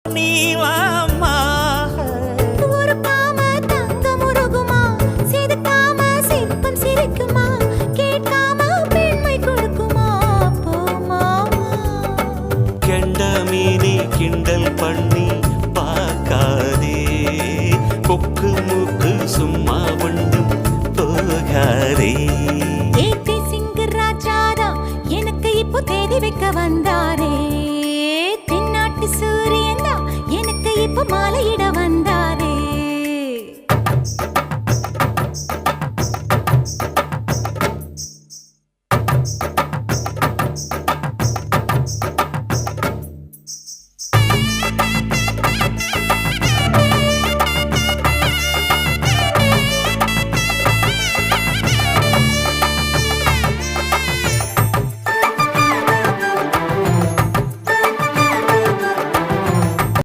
நீ வாம்மா. ஒரு காம தங்கம் உருகுமா, செதுக்காம சிற்பம் சிரிக்குமா, கேட்காம பெண்மை கொடுக்குமா போமா. கெண்ட மீனி கிண்டல் பண்ணி பார்க்காதே, கொக்கு மூக்கு சும்மா ஒன்றும் போகாதே. ஏத்தி சிங்கு ராஜாதா எனக்கு இப்போ தேடி வைக்க வந்த